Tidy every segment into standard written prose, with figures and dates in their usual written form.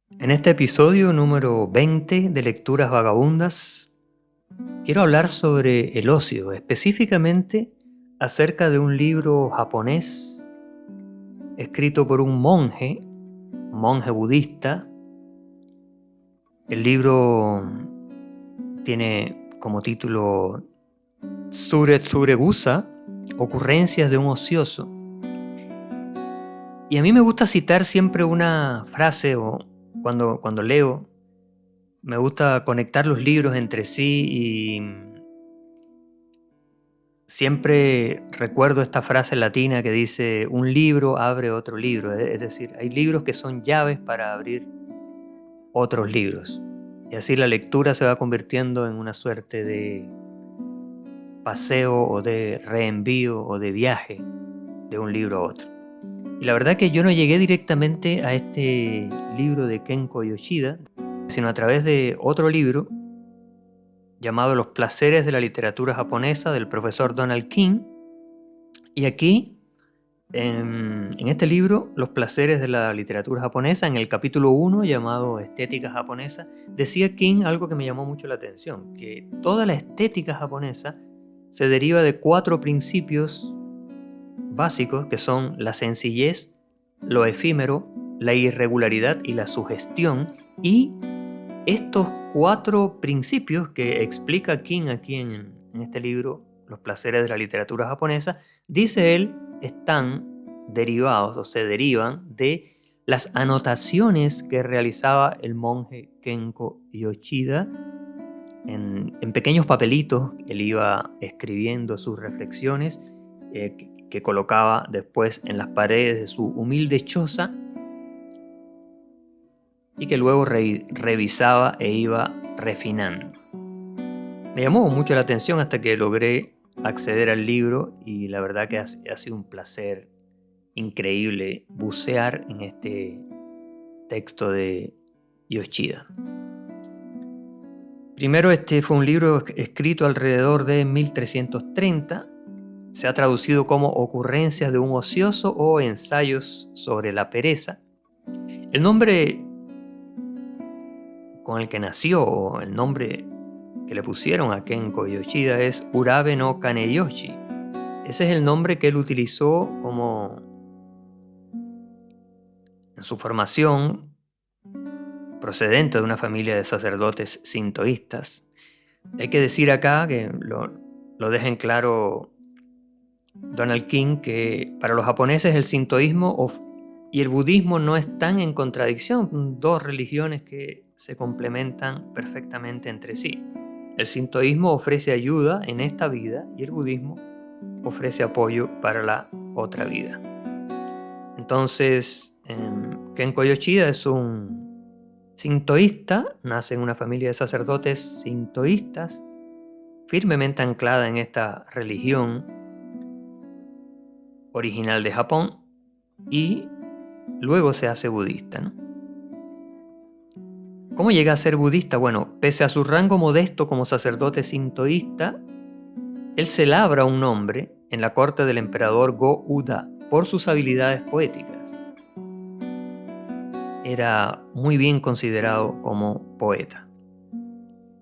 En este episodio número 20 de Lecturas Vagabundas, quiero hablar sobre el ocio, específicamente acerca de un libro japonés escrito por un monje budista. El libro tiene como título Tsuregusa, Ocurrencias de un ocioso. Y a mí me gusta citar siempre una frase o cuando leo. Me gusta conectar los libros entre sí y siempre recuerdo esta frase latina que dice: un libro abre otro libro. Es decir, hay libros que son llaves para abrir otros libros. Y así la lectura se va convirtiendo en una suerte de paseo o de reenvío o de viaje de un libro a otro. Y la verdad que yo no llegué directamente a este libro de Kenko Yoshida, sino a través de otro libro llamado Los placeres de la literatura japonesa, del profesor Donald King. Y aquí, en este libro, Los placeres de la literatura japonesa, en el capítulo 1 llamado Estética japonesa, decía King algo que me llamó mucho la atención, que toda la estética japonesa se deriva de 4 principios básicos, que son la sencillez, lo efímero, la irregularidad y la sugestión. Y estos 4 principios que explica King aquí en este libro, Los placeres de la literatura japonesa, dice él, están derivados o se derivan de las anotaciones que realizaba el monje Kenko Yoshida en pequeños papelitos. Él iba escribiendo sus reflexiones que colocaba después en las paredes de su humilde choza y que luego revisaba e iba refinando. Me llamó mucho la atención hasta que logré acceder al libro y la verdad que ha sido un placer increíble bucear en este texto de Yoshida. Primero, este fue un libro escrito alrededor de 1330. Se ha traducido como Ocurrencias de un ocioso o Ensayos sobre la pereza. El nombre con el que nació, o el nombre que le pusieron a Kenko Yoshida, es Urabe no Kaneyoshi. Ese es el nombre que él utilizó como en su formación, procedente de una familia de sacerdotes sintoístas. Hay que decir acá, que lo deja en claro Donald King, que para los japoneses el sintoísmo y el budismo no están en contradicción, 2 religiones que se complementan perfectamente entre sí. El sintoísmo ofrece ayuda en esta vida y el budismo ofrece apoyo para la otra vida. Entonces, Kenko Yoshida es un sintoísta, nace en una familia de sacerdotes sintoístas, firmemente anclada en esta religión original de Japón, y luego se hace budista, ¿no? ¿Cómo llega a ser budista? Bueno, pese a su rango modesto como sacerdote sintoísta, él se labra un nombre en la corte del emperador Go-Uda por sus habilidades poéticas. Era muy bien considerado como poeta.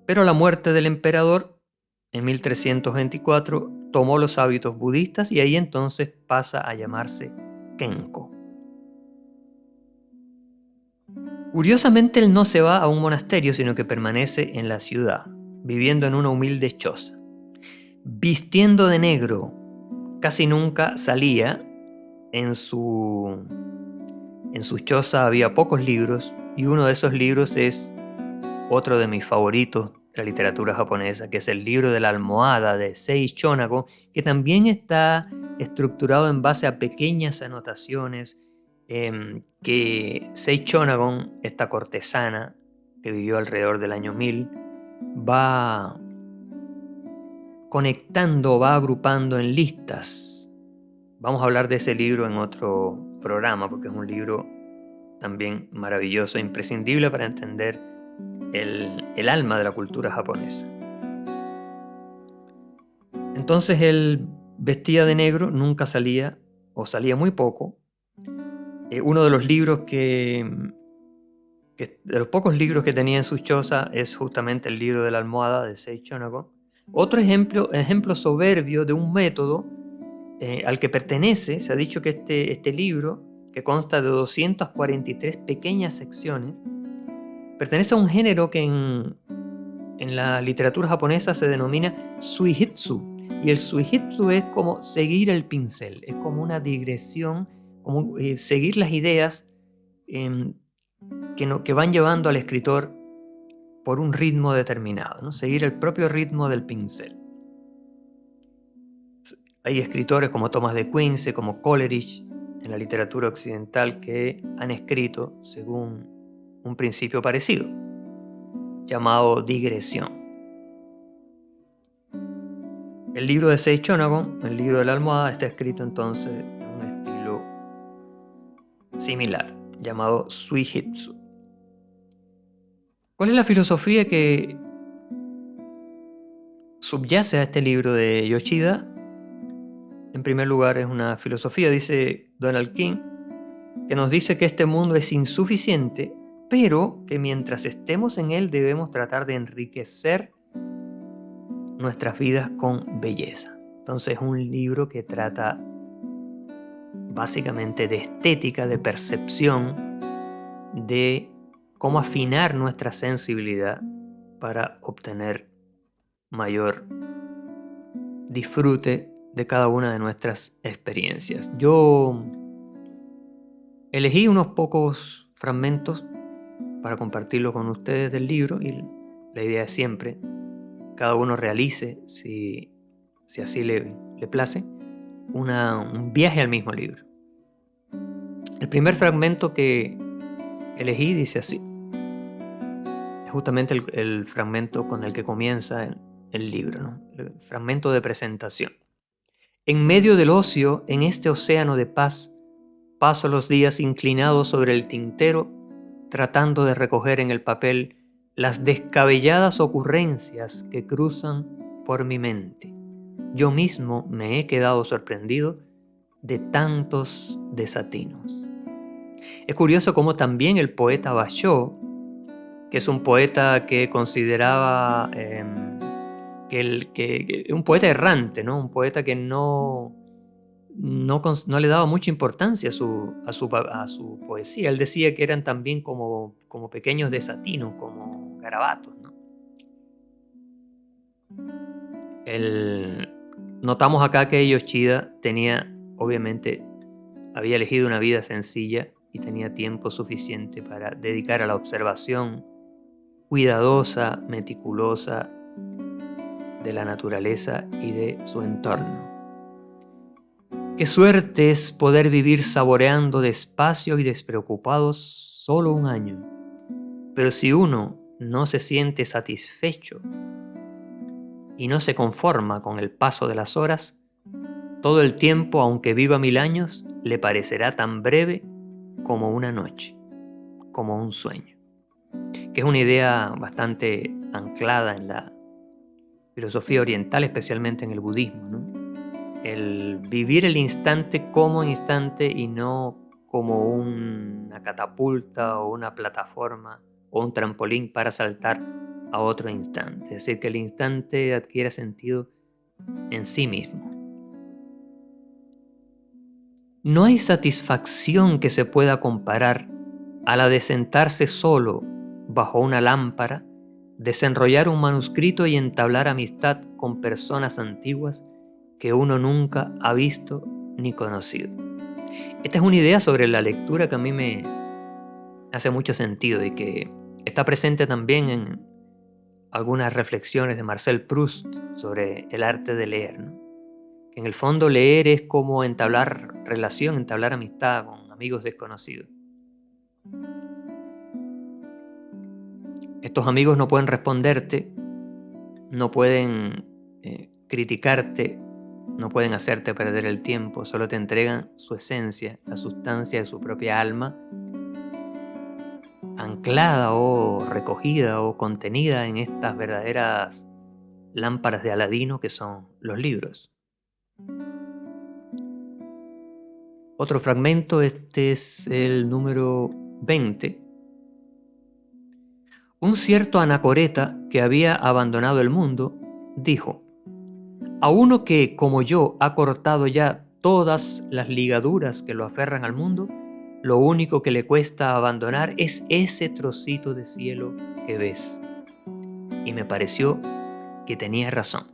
Pero a la muerte del emperador, en 1324, tomó los hábitos budistas y ahí entonces pasa a llamarse Kenko. Curiosamente, él no se va a un monasterio, sino que permanece en la ciudad, viviendo en una humilde choza, vistiendo de negro. Casi nunca salía. En su choza había pocos libros, y uno de esos libros es otro de mis favoritos de la literatura japonesa, que es el libro de la almohada de Sei Shonagon, que también está estructurado en base a pequeñas anotaciones que Sei Shonagon, esta cortesana que vivió alrededor del año 1000, va conectando, va agrupando en listas. Vamos a hablar de ese libro en otro programa, porque es un libro también maravilloso, imprescindible para entender el alma de la cultura japonesa. Entonces él vestía de negro, nunca salía o salía muy poco. Uno de los libros que que de los pocos libros que tenía en su choza es justamente el libro de la almohada de Sei Shonagon. Otro ejemplo soberbio de un método al que pertenece. Se ha dicho que este libro, que consta de 243 pequeñas secciones, pertenece a un género que en la literatura japonesa se denomina suihitsu. Y el suihitsu es como seguir el pincel, es como una digresión, como seguir las ideas que van llevando al escritor por un ritmo determinado, ¿no? Seguir el propio ritmo del pincel. Hay escritores como Thomas de Quincey, como Coleridge, en la literatura occidental, que han escrito según un principio parecido, llamado digresión. El libro de Sei Shonagon, el libro de la almohada, está escrito entonces en un estilo similar, llamado suihitsu. ¿Cuál es la filosofía que subyace a este libro de Yoshida? En primer lugar, es una filosofía, dice Donald King, que nos dice que este mundo es insuficiente, pero que mientras estemos en él debemos tratar de enriquecer nuestras vidas con belleza. Entonces es un libro que trata básicamente de estética, de percepción, de cómo afinar nuestra sensibilidad para obtener mayor disfrute de cada una de nuestras experiencias. Yo elegí unos pocos fragmentos para compartirlo con ustedes del libro, y la idea es siempre cada uno realice, si así le place, un viaje al mismo libro. El primer fragmento que elegí dice así. Es justamente el fragmento con el que comienza el libro, ¿no? El fragmento de presentación. En medio del ocio, en este océano de paz, paso los días inclinados sobre el tintero, tratando de recoger en el papel las descabelladas ocurrencias que cruzan por mi mente. Yo mismo me he quedado sorprendido de tantos desatinos. Es curioso cómo también el poeta Basho, que es un poeta que consideraba que un poeta errante, ¿no? Un poeta que no le daba mucha importancia a su poesía. Él decía que eran también como pequeños desatinos, como garabatos, ¿no? Notamos acá que Yoshida había elegido una vida sencilla y tenía tiempo suficiente para dedicar a la observación cuidadosa, meticulosa de la naturaleza y de su entorno. Qué suerte es poder vivir saboreando despacio y despreocupados solo un año. Pero si uno no se siente satisfecho y no se conforma con el paso de las horas, todo el tiempo, aunque viva 1000 años, le parecerá tan breve como una noche, como un sueño. Que es una idea bastante anclada en la filosofía oriental, especialmente en el budismo, ¿no? El vivir el instante como instante y no como una catapulta o una plataforma o un trampolín para saltar a otro instante. Es decir, que el instante adquiera sentido en sí mismo. No hay satisfacción que se pueda comparar a la de sentarse solo bajo una lámpara, desenrollar un manuscrito y entablar amistad con personas antiguas que uno nunca ha visto ni conocido. Esta es una idea sobre la lectura que a mí me hace mucho sentido y que está presente también en algunas reflexiones de Marcel Proust sobre el arte de leer, ¿no? Que en el fondo leer es como entablar relación, entablar amistad con amigos desconocidos. Estos amigos no pueden responderte, no pueden criticarte, no pueden hacerte perder el tiempo, solo te entregan su esencia, la sustancia de su propia alma, anclada o recogida o contenida en estas verdaderas lámparas de Aladino que son los libros. Otro fragmento, este es el número 20, Un cierto anacoreta que había abandonado el mundo dijo: a uno que, como yo, ha cortado ya todas las ligaduras que lo aferran al mundo, lo único que le cuesta abandonar es ese trocito de cielo que ves. Y me pareció que tenía razón.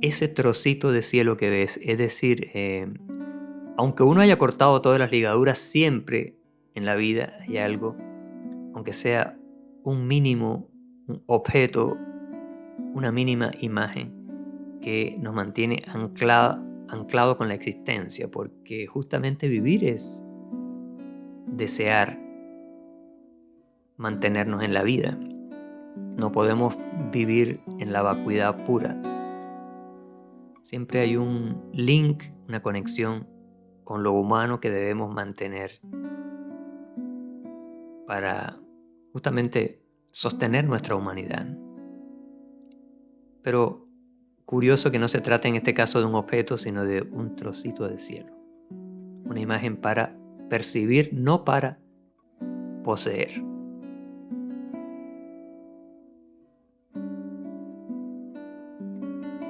Ese trocito de cielo que ves, es decir, aunque uno haya cortado todas las ligaduras, siempre en la vida hay algo, aunque sea un mínimo un objeto, una mínima imagen, que nos mantiene anclado con la existencia, porque justamente vivir es desear mantenernos en la vida. No podemos vivir en la vacuidad pura. Siempre hay un link, una conexión con lo humano que debemos mantener para justamente sostener nuestra humanidad. Pero curioso que no se trate en este caso de un objeto, sino de un trocito de cielo. Una imagen para percibir, no para poseer.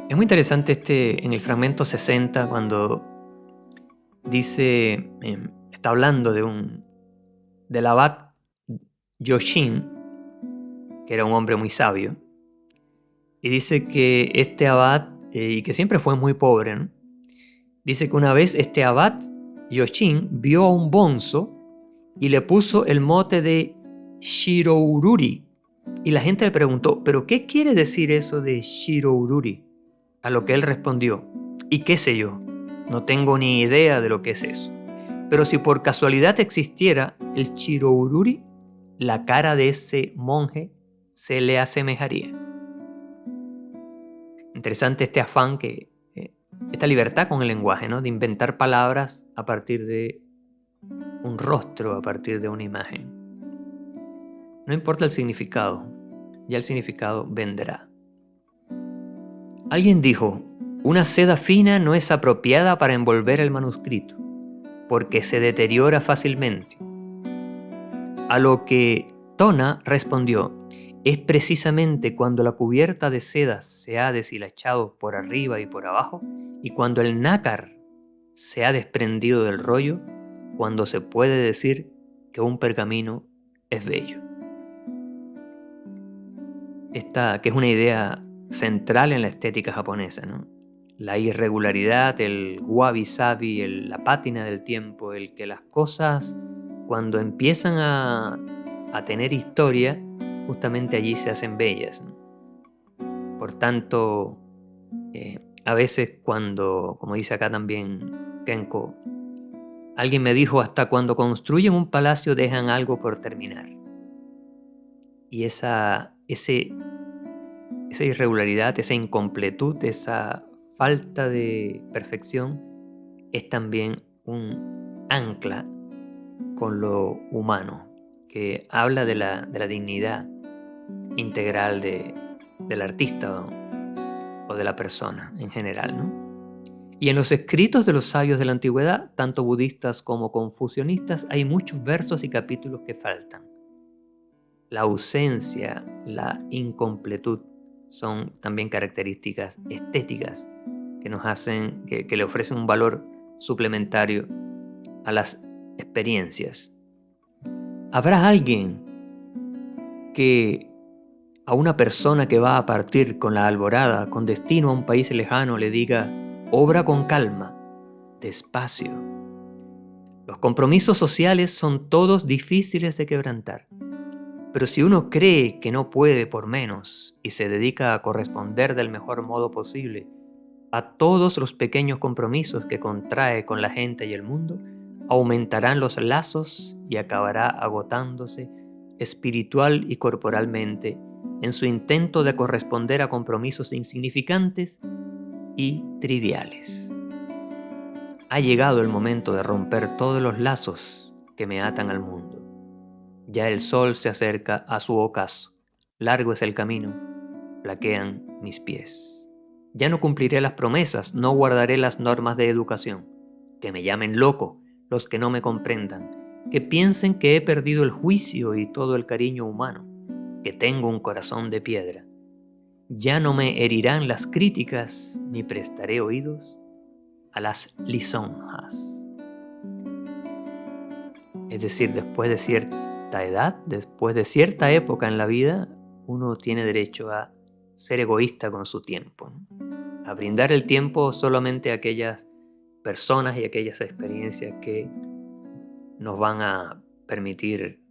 Es muy interesante en el fragmento 60, cuando dice, está hablando del abad Yoshin, que era un hombre muy sabio, y dice que este abad, y que siempre fue muy pobre, ¿no? Dice que una vez este abad Yoshin vio a un bonzo y le puso el mote de Shiroururi. Y la gente le preguntó, ¿pero qué quiere decir eso de Shiroururi? A lo que él respondió, ¿y qué sé yo? No tengo ni idea de lo que es eso. Pero si por casualidad existiera el Shiroururi, la cara de ese monje se le asemejaría. Interesante este afán, esta libertad con el lenguaje, ¿no? De inventar palabras a partir de un rostro, a partir de una imagen. No importa el significado, ya el significado vendrá. Alguien dijo, una seda fina no es apropiada para envolver el manuscrito, porque se deteriora fácilmente. A lo que Tona respondió, es precisamente cuando la cubierta de seda se ha deshilachado por arriba y por abajo, y cuando el nácar se ha desprendido del rollo, cuando se puede decir que un pergamino es bello. Esta, que es una idea central en la estética japonesa, ¿no? La irregularidad, el wabi-sabi, la pátina del tiempo, el que las cosas cuando empiezan a tener historia, justamente allí se hacen bellas, ¿no? Por tanto, a veces cuando, como dice acá también Kenko, alguien me dijo, hasta cuando construyen un palacio dejan algo por terminar. Y esa irregularidad, esa incompletud, esa falta de perfección es también un ancla con lo humano, que habla de la dignidad integral del artista o de la persona en general, ¿no? Y en los escritos de los sabios de la antigüedad, tanto budistas como confucionistas, hay muchos versos y capítulos que faltan. La ausencia, la incompletud son también características estéticas que nos hacen, que le ofrecen un valor suplementario a las experiencias. ¿Habrá alguien que a una persona que va a partir con la alborada, con destino a un país lejano, le diga, obra con calma, despacio? Los compromisos sociales son todos difíciles de quebrantar. Pero si uno cree que no puede por menos y se dedica a corresponder del mejor modo posible a todos los pequeños compromisos que contrae con la gente y el mundo, aumentarán los lazos y acabará agotándose espiritual y corporalmente en su intento de corresponder a compromisos insignificantes y triviales. Ha llegado el momento de romper todos los lazos que me atan al mundo. Ya el sol se acerca a su ocaso, largo es el camino, flaquean mis pies. Ya no cumpliré las promesas, no guardaré las normas de educación. Que me llamen loco los que no me comprendan, que piensen que he perdido el juicio y todo el cariño humano, que tengo un corazón de piedra. Ya no me herirán las críticas, ni prestaré oídos a las lisonjas. Es decir, después de cierta edad, después de cierta época en la vida, uno tiene derecho a ser egoísta con su tiempo, ¿no? A brindar el tiempo solamente a aquellas personas y aquellas experiencias que nos van a permitir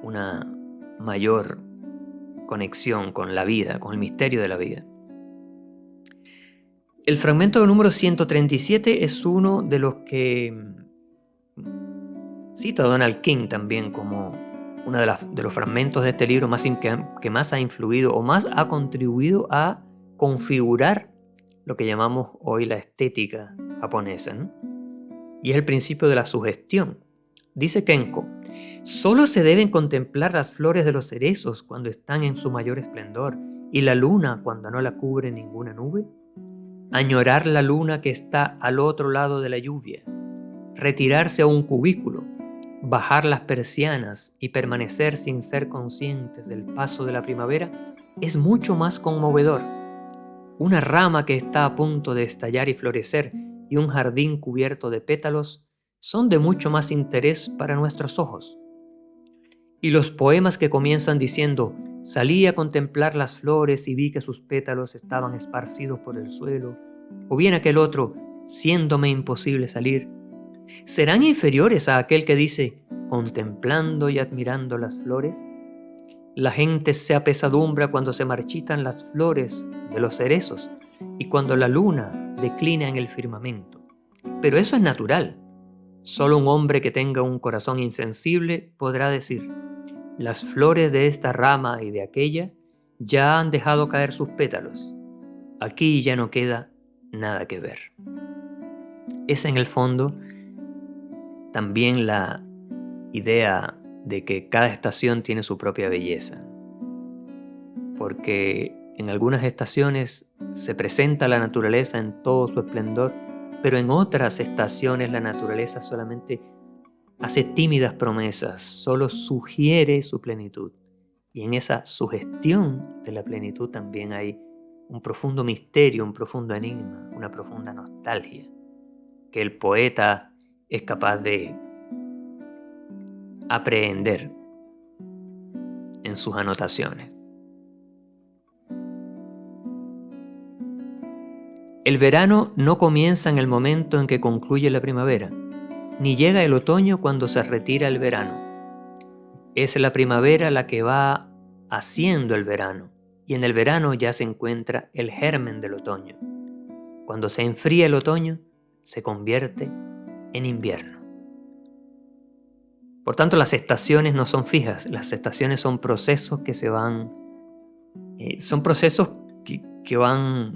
una mayor conexión con la vida, con el misterio de la vida. El fragmento número 137 es uno de los que cita Donald King también como uno de los fragmentos de este libro que más ha influido o más ha contribuido a configurar lo que llamamos hoy la estética japonesa, ¿no? Y es el principio de la sugestión. Dice Kenko: solo se deben contemplar las flores de los cerezos cuando están en su mayor esplendor y la luna cuando no la cubre ninguna nube. Añorar la luna que está al otro lado de la lluvia, retirarse a un cubículo, bajar las persianas y permanecer sin ser conscientes del paso de la primavera es mucho más conmovedor. Una rama que está a punto de estallar y florecer y un jardín cubierto de pétalos son de mucho más interés para nuestros ojos. Y los poemas que comienzan diciendo: salí a contemplar las flores y vi que sus pétalos estaban esparcidos por el suelo, o bien aquel otro: siéndome imposible salir, ¿serán inferiores a aquel que dice: contemplando y admirando las flores? La gente se apesadumbra cuando se marchitan las flores de los cerezos y cuando la luna declina en el firmamento. Pero eso es natural. Solo un hombre que tenga un corazón insensible podrá decir: las flores de esta rama y de aquella ya han dejado caer sus pétalos. Aquí ya no queda nada que ver. Es en el fondo también la idea de que cada estación tiene su propia belleza. Porque en algunas estaciones se presenta la naturaleza en todo su esplendor, pero en otras estaciones la naturaleza solamente hace tímidas promesas, solo sugiere su plenitud. Y en esa sugestión de la plenitud también hay un profundo misterio, un profundo enigma, una profunda nostalgia, que el poeta es capaz de aprehender en sus anotaciones. El verano no comienza en el momento en que concluye la primavera, ni llega el otoño cuando se retira el verano. Es la primavera la que va haciendo el verano, y en el verano ya se encuentra el germen del otoño. Cuando se enfría el otoño, se convierte en invierno. Por tanto, las estaciones no son fijas, las estaciones son procesos que se van, son procesos que van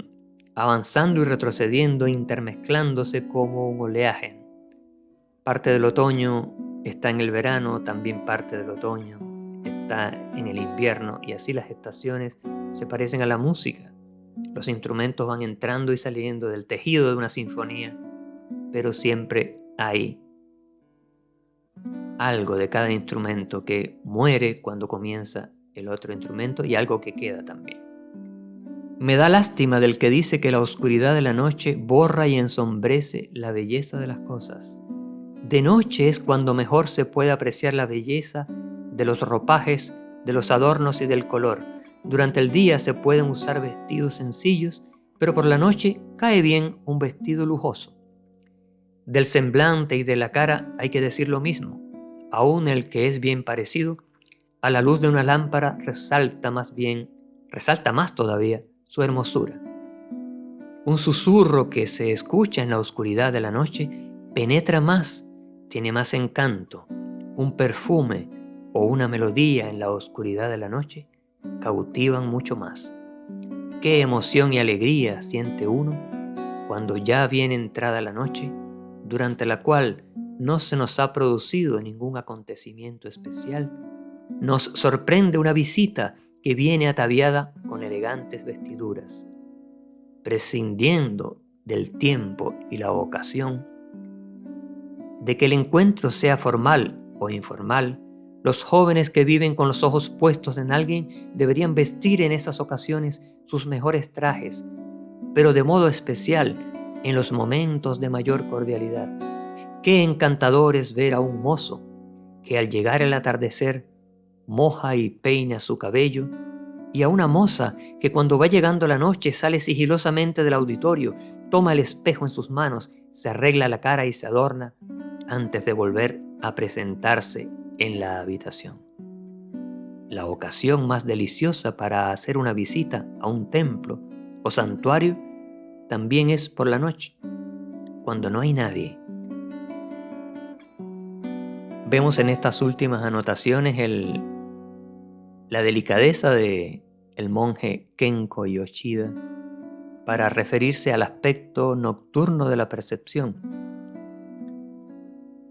avanzando y retrocediendo, intermezclándose como un oleaje. Parte del otoño está en el verano, también parte del otoño está en el invierno, y así las estaciones se parecen a la música. Los instrumentos van entrando y saliendo del tejido de una sinfonía, pero siempre hay algo de cada instrumento que muere cuando comienza el otro instrumento y algo que queda también. Me da lástima del que dice que la oscuridad de la noche borra y ensombrece la belleza de las cosas. De noche es cuando mejor se puede apreciar la belleza de los ropajes, de los adornos y del color. Durante el día se pueden usar vestidos sencillos, pero por la noche cae bien un vestido lujoso. Del semblante y de la cara hay que decir lo mismo. Aún el que es bien parecido, a la luz de una lámpara resalta más todavía su hermosura. Un susurro que se escucha en la oscuridad de la noche penetra más, tiene más encanto. Un perfume o una melodía en la oscuridad de la noche cautivan mucho más. Qué emoción y alegría siente uno cuando ya viene entrada la noche, durante la cual no se nos ha producido ningún acontecimiento especial. Nos sorprende una visita que viene ataviada con elegantes vestiduras. Prescindiendo del tiempo y la ocasión, de que el encuentro sea formal o informal, los jóvenes que viven con los ojos puestos en alguien deberían vestir en esas ocasiones sus mejores trajes, pero de modo especial en los momentos de mayor cordialidad. Qué encantador es ver a un mozo que al llegar el atardecer moja y peina su cabello, y a una moza que cuando va llegando la noche sale sigilosamente del auditorio, toma el espejo en sus manos, se arregla la cara y se adorna antes de volver a presentarse en la habitación. La ocasión más deliciosa para hacer una visita a un templo o santuario también es por la noche, cuando no hay nadie. Vemos en estas últimas anotaciones la delicadeza de el monje Kenko Yoshida para referirse al aspecto nocturno de la percepción.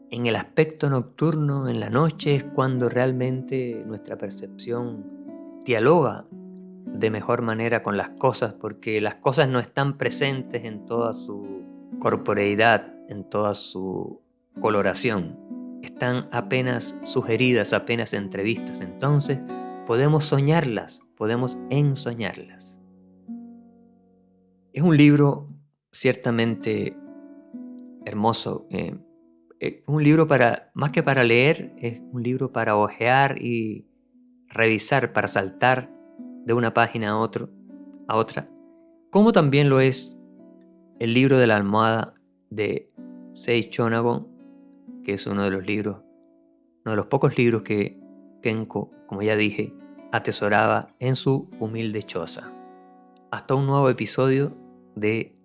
En el aspecto nocturno, en la noche, es cuando realmente nuestra percepción dialoga de mejor manera con las cosas, porque las cosas no están presentes en toda su corporeidad, en toda su coloración. Están apenas sugeridas, apenas entrevistas. Entonces podemos soñarlas, podemos ensoñarlas. Es un libro ciertamente hermoso. Un libro más que para leer, es un libro para hojear y revisar, para saltar de una página a otra, como también lo es el libro de la almohada de Sei Shonagon, que es uno de los pocos libros que Kenko, como ya dije, atesoraba en su humilde choza. Hasta un nuevo episodio de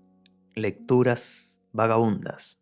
Lecturas Vagabundas.